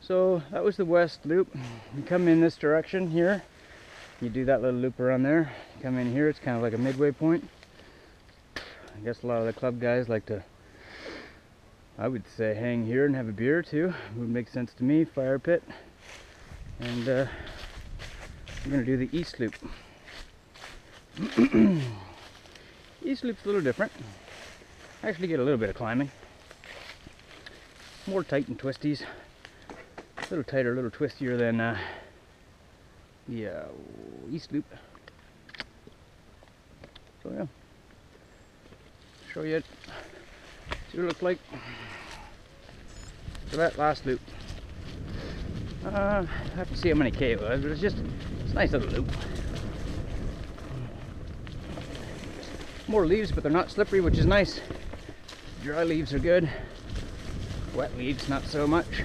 So that was the west loop. You come in this direction here, you do that little loop around there, you come in here, it's kind of like a midway point. I guess a lot of the club guys like to, I would say, hang here and have a beer too. It would make sense to me. Fire pit. And we're going to do the east loop. East loop's a little different. I actually get a little bit of climbing. More tight and twisties. A little tighter, a little twistier than the east loop. So yeah, show you it. See what it looks like. So that last loop. I have to see how many K it was, but it's a nice little loop. More leaves, but they're not slippery, which is nice. Dry leaves are good. Wet leaves, not so much.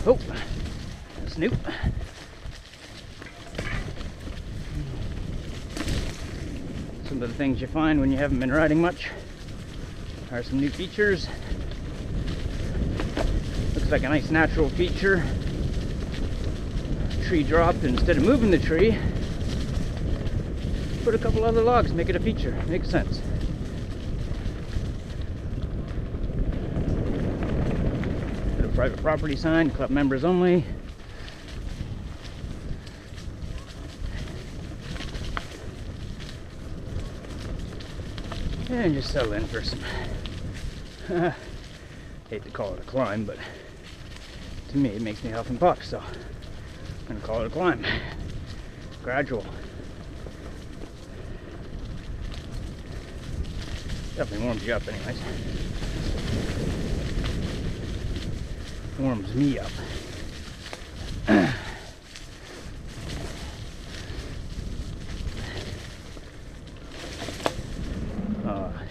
Oh, snoop. Some of the things you find when you haven't been riding much are some new features. Looks like a nice natural feature. Tree dropped, instead of moving the tree, put a couple other logs, make it a feature. Makes sense. Put a private property sign, club members only. And just settle in for some, hate to call it a climb, but to me it makes me huff and puff, so I'm gonna call it a climb. Gradual. Definitely warms you up anyways. Warms me up.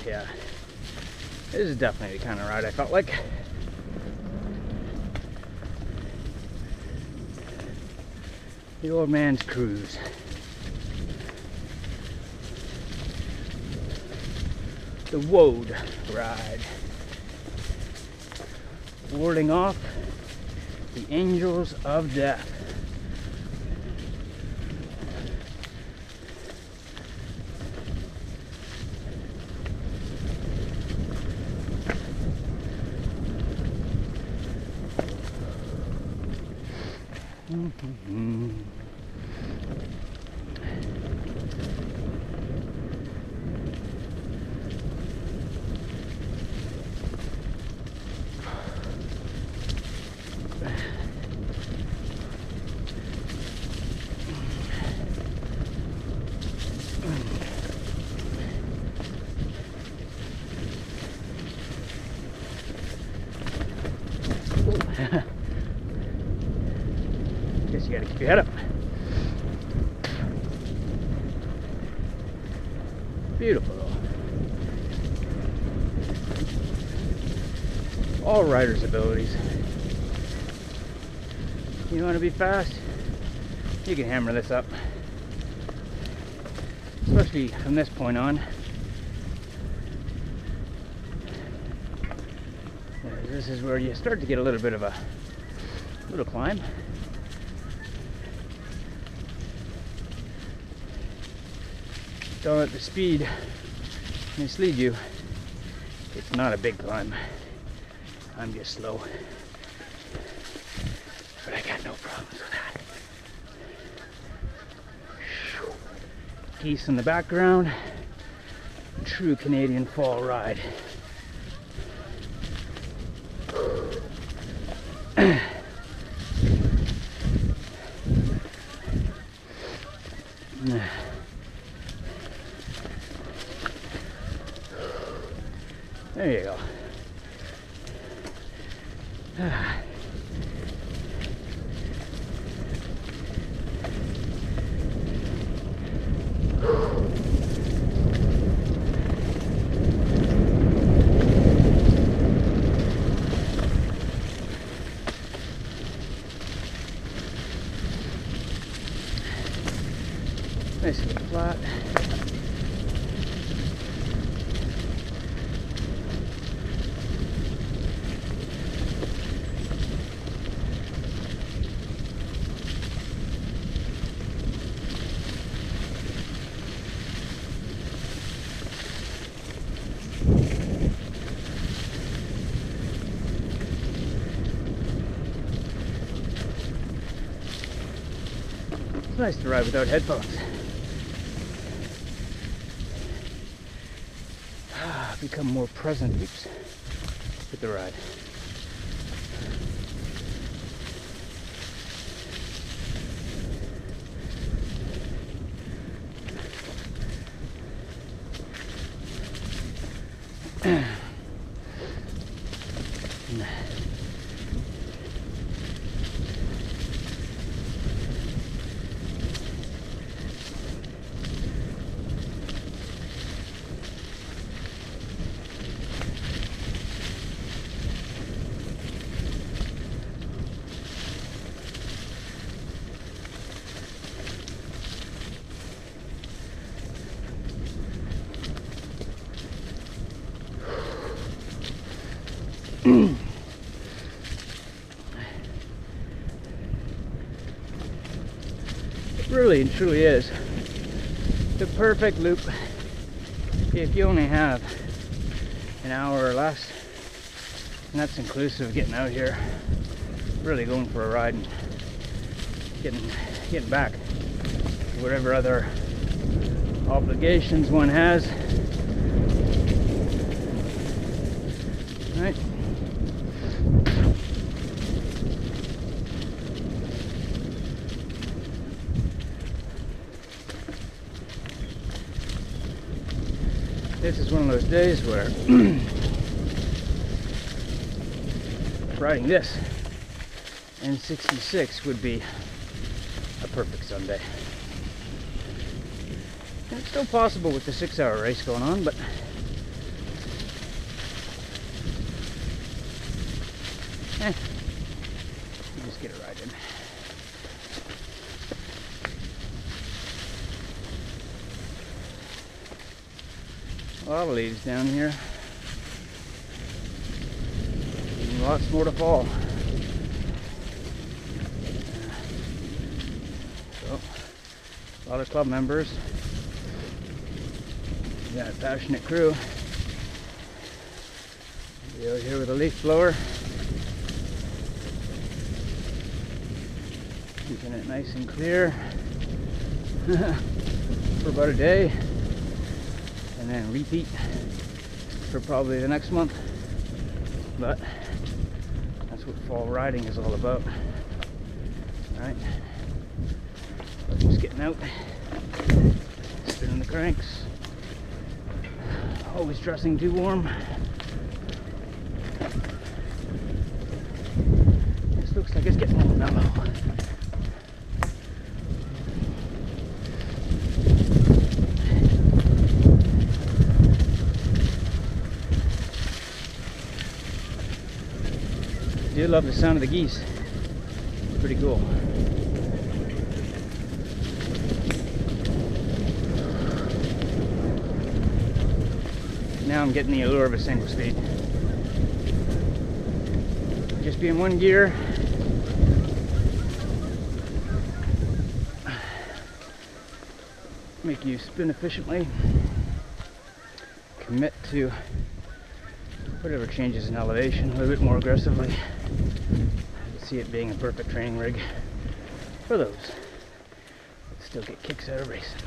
Yeah. This is definitely the kind of ride I felt like. The old man's cruise. The Woad ride. Warding off the angels of death. Guess you gotta keep your head up. Beautiful though. All riders' abilities. You want to be fast? You can hammer this up. Especially from this point on. This is where you start to get a little bit of a little climb. Don't let the speed mislead you. It's not a big climb. I'm just slow. But I got no problems with that. Geese in the background. True Canadian fall ride. There you go. Nice and flat. Nice to ride without headphones. Become more present with the ride. It really and truly is the perfect loop if you only have an hour or less, and that's inclusive of getting out here, really going for a ride and getting back. Whatever other obligations one has. Right? This is one of those days where riding this N66 would be a perfect Sunday. And it's still possible with the 6-hour race going on, but you just get a ride in. A lot of leaves down here. And lots more to fall. So, a lot of club members. We got a passionate crew. Be out here with a leaf blower. Keeping it nice and clear for about a day. And then repeat for probably the next month. But that's what fall riding is all about. Alright. Just getting out, spinning the cranks. Always dressing too warm. This looks like it's getting more mellow. I do love the sound of the geese. It's pretty cool. Now I'm getting the allure of a single speed. Just be in one gear. Make you spin efficiently. Commit to whatever changes in elevation a little bit more aggressively. I see it being a perfect training rig for those that still get kicks out of racing.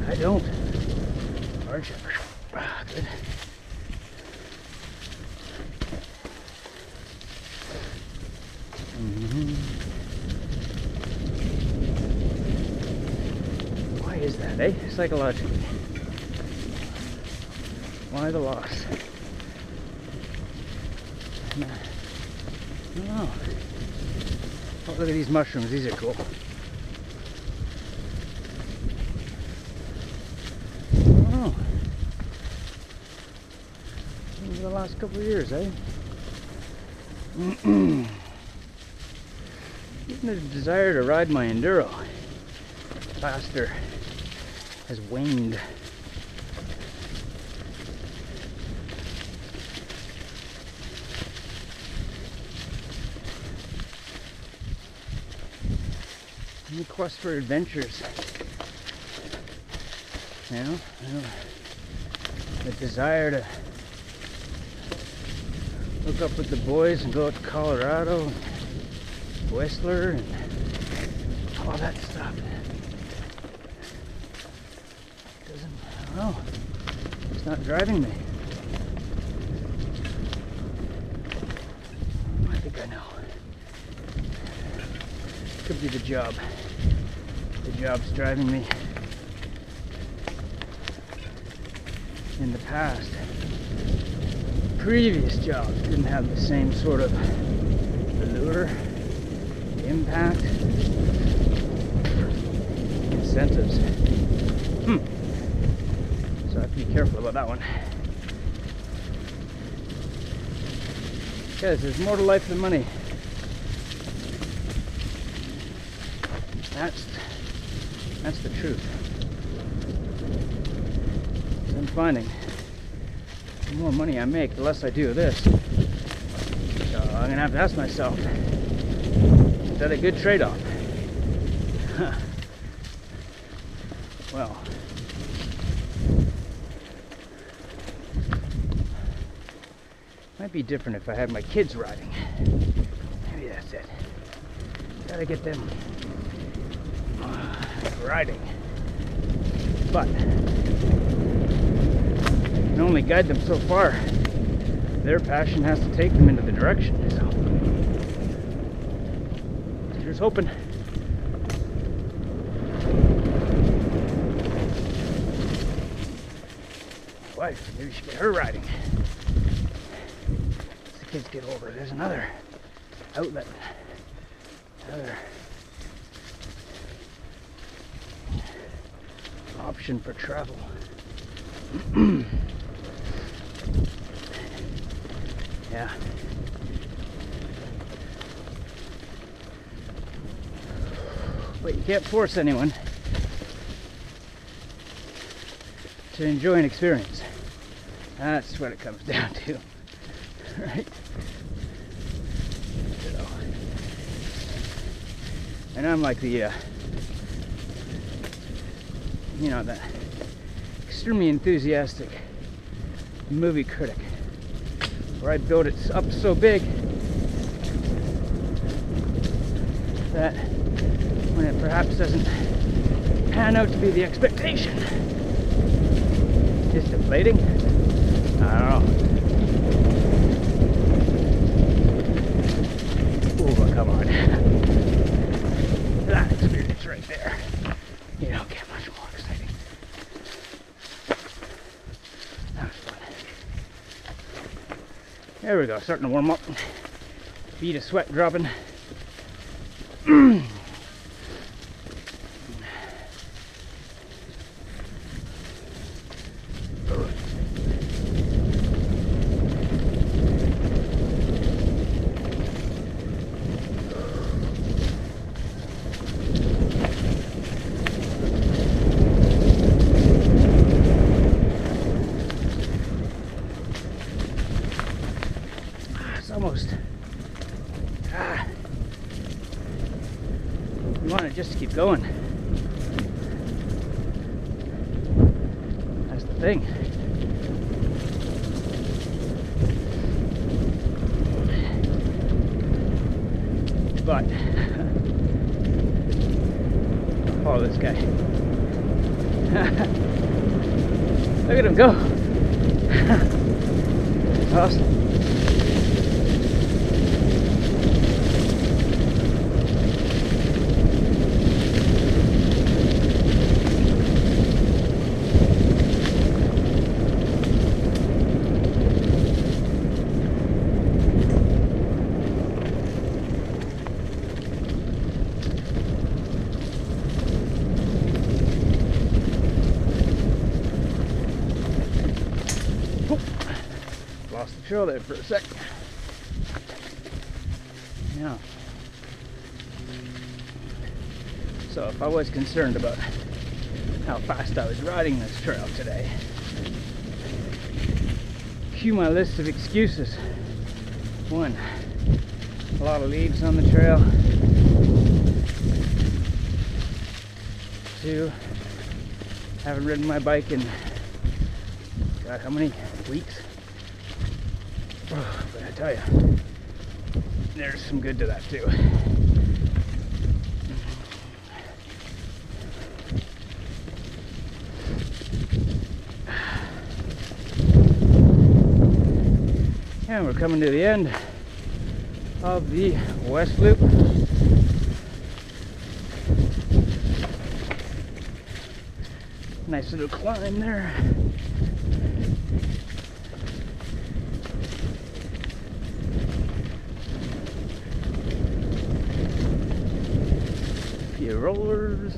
I don't. Aren't you? Ah, good. Why is that, eh? Psychologically. Why the loss? Oh, look at these mushrooms. These are cool. Oh, over the last couple of years, eh? Even the desire to ride my enduro faster has waned. The quest for adventures. You know, the desire to hook up with the boys and go out to Colorado, and Whistler, and all that stuff. Doesn't, I don't know. It's not driving me. I think I know. Could be the job. The job's driving me. In the past, previous jobs didn't have the same sort of allure, impact, incentives. So I have to be careful about that one. Because there's more to life than money. That's the truth. So I'm finding the more money I make, the less I do of this. So I'm gonna have to ask myself, is that a good trade-off? Well, might be different if I had my kids riding. Maybe that's it. Gotta get them riding. But I can only guide them so far. Their passion has to take them into the direction. So here's hoping. Wife, maybe we should get her riding. As the kids get older, there's another outlet. Another option for travel. Yeah. But you can't force anyone to enjoy an experience. That's what it comes down to, right? So, and I'm like the, the extremely enthusiastic movie critic, where I build it up so big that when it perhaps doesn't pan out to be the expectation, it's deflating. I don't know. Oh, but come on. That experience right there. You don't get much more exciting. That was fun. There we go, starting to warm up. Bead of sweat dropping. Almost. You want it just to keep going. That's the thing. But follow this guy. Look at him go. Awesome. Lost the trail there for a sec. Yeah. So if I was concerned about how fast I was riding this trail today, cue my list of excuses. 1, a lot of leaves on the trail. 2, haven't ridden my bike in, God, how many weeks? Oh, but I tell you, there's some good to that too. And we're coming to the end of the west loop. Nice little climb there. A few rollers.